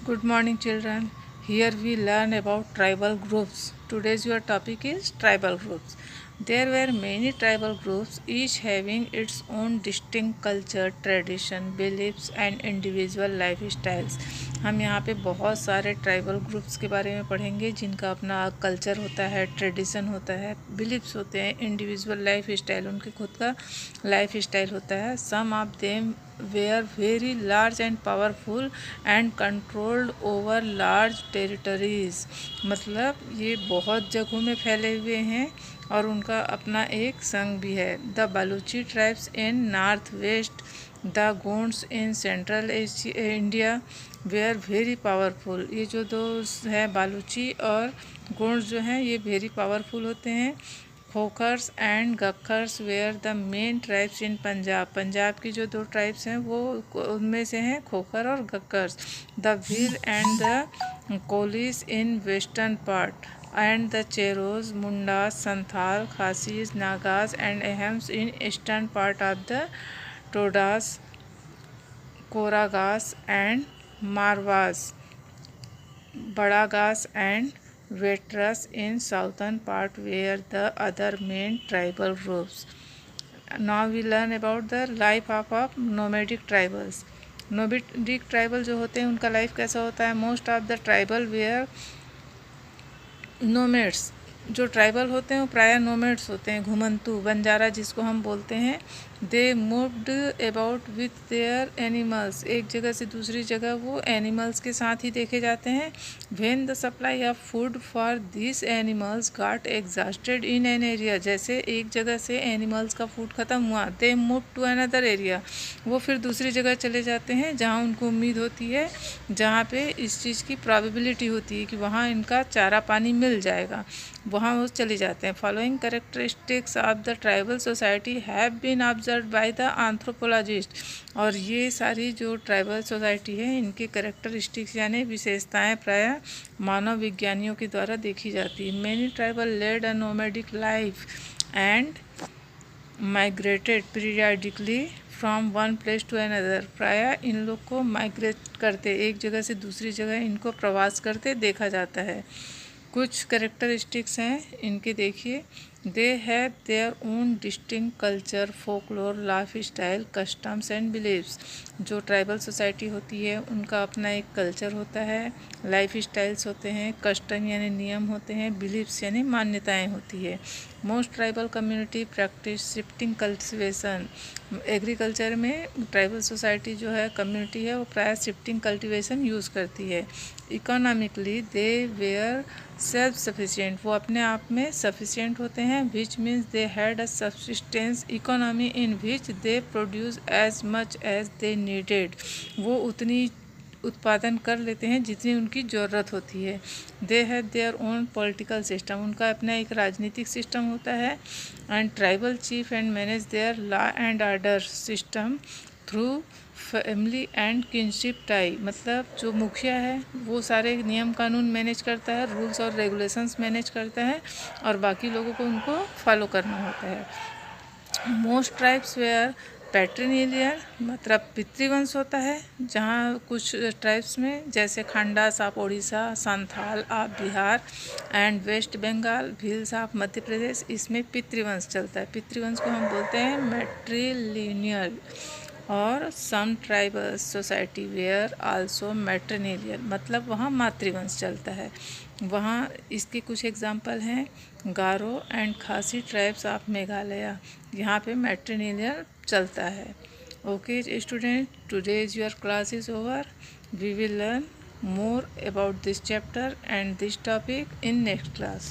Good morning, children. Here we learn about tribal groups. Today's your topic is tribal groups. There were many tribal groups, each having its own distinct culture, tradition, beliefs and individual lifestyles. हम यहाँ पे बहुत सारे tribal groups के बारे में पढ़ेंगे जिनका अपना कल्चर होता है, ट्रेडिशन होता है, बिलीव्स होते हैं, इंडिविजुअल लाइफ स्टाइल, उनके खुद का लाइफ स्टाइल होता है. Some of them were very large and powerful and controlled over large territories. मतलब ये बहुत जगहों में फैले हुए हैं और उनका अपना एक संघ भी है. The Baluchi tribes in north west, the Gonds in central India were very powerful. ये जो दो है बालूची और गोंड्स जो हैं ये वेरी पावरफुल होते हैं. Khokhars and Gakhars were the main tribes in Punjab. Punjab की जो दो ट्राइब्स हैं वो उनमें से हैं खोखर और Gakhars. The Bhil and the Kolis in western part and the Cheros, Mundas, Santhal, Khasis, Nagas and Ahoms in eastern part of the Todas, Koragas and Maravas, Badagas and Vetras in southern part were the other main tribal groups. Now we learn about the life of nomadic tribals. Nomadic tribal जो होते हैं उनका life कैसा होता है. Most of the tribal were nomads. जो tribal होते हैं वो प्रायः नोमेड्स होते हैं, घुमंतु, बंजारा जिसको हम बोलते हैं. They moved about with their animals. एक जगह से दूसरी जगह वो एनिमल्स के साथ ही देखे जाते हैं. When the supply of food for this animals got exhausted in an area. जैसे एक जगह से एनिमल्स का फूड ख़त्म हुआ, they move to another area. वो फिर दूसरी जगह चले जाते हैं जहाँ उनको उम्मीद होती है, जहाँ पे इस चीज़ की प्रॉबिलिटी होती है कि वहाँ इनका चारा पानी मिल जाएगा, वहाँ वो चले जाते हैं. Following characteristics of the tribal society have been observe by the anthropologist. और ये सारी जो ट्राइबल सोसाइटी है इनके कैरेक्टरिस्टिक्स यानी विशेषताएं प्रायः मानव विज्ञानियों के द्वारा देखी जाती है. Many tribal led a nomadic life and migrated periodically from one place to another. प्रायः इन लोग को माइग्रेट करते, एक जगह से दूसरी जगह इनको प्रवास करते देखा जाता है. कुछ करेक्टरिस्टिक्स हैं इनके, देखिए. They have their own distinct culture, folklore, life style, customs and beliefs. जो ट्राइबल सोसाइटी होती है उनका अपना एक कल्चर होता है, लाइफ स्टाइल्स होते हैं, कस्टम यानी नियम होते हैं, बिलीव्स यानी मान्यताएं होती है. Most tribal community practice shifting cultivation. Agriculture में ट्राइबल सोसाइटी जो है कम्युनिटी है वो प्रायः शिफ्टिंग कल्टिवेशन यूज़ करती है. Economically they were self sufficient. वो अपने आप में सफिशिएंट होते हैं. Which means they had a subsistence economy in which they produce as much as they needed. वो उतनी उत्पादन कर लेते हैं जितनी उनकी ज़रूरत होती है. दे have their own political system. उनका अपना एक राजनीतिक सिस्टम होता है. And tribal cheap and manage there law and order system through family and kinship tie. मतलब जो मुखिया है वो सारे नियम कानून मैनेज करता है, रूल्स और रेगुलेशंस मैनेज करता है और बाकी लोगों को उनको फॉलो करना होता है. मोस्ट ट्राइब्स वेयर पैट्रिनिलियन, मतलब पितृवंश होता है. जहाँ कुछ ट्राइब्स में जैसे Khondas of Orissa, Santhal of Bihar and West Bengal, Bhils of Madhya Pradesh, इसमें पितृवंश चलता है. पितृवंश को हम बोलते हैं मैट्रिलिनियल. और सम ट्राइबल सोसाइटी वेयर आल्सो मैट्रिनिलियल, मतलब वहाँ मातृवंश चलता है. वहाँ इसके कुछ एग्जाम्पल हैं. Garo and Khasi tribes of Meghalaya, यहाँ पे मैट्रिनिलियल चलता है. Okay student, today is your class is over. We will learn more about this chapter and this topic in next class.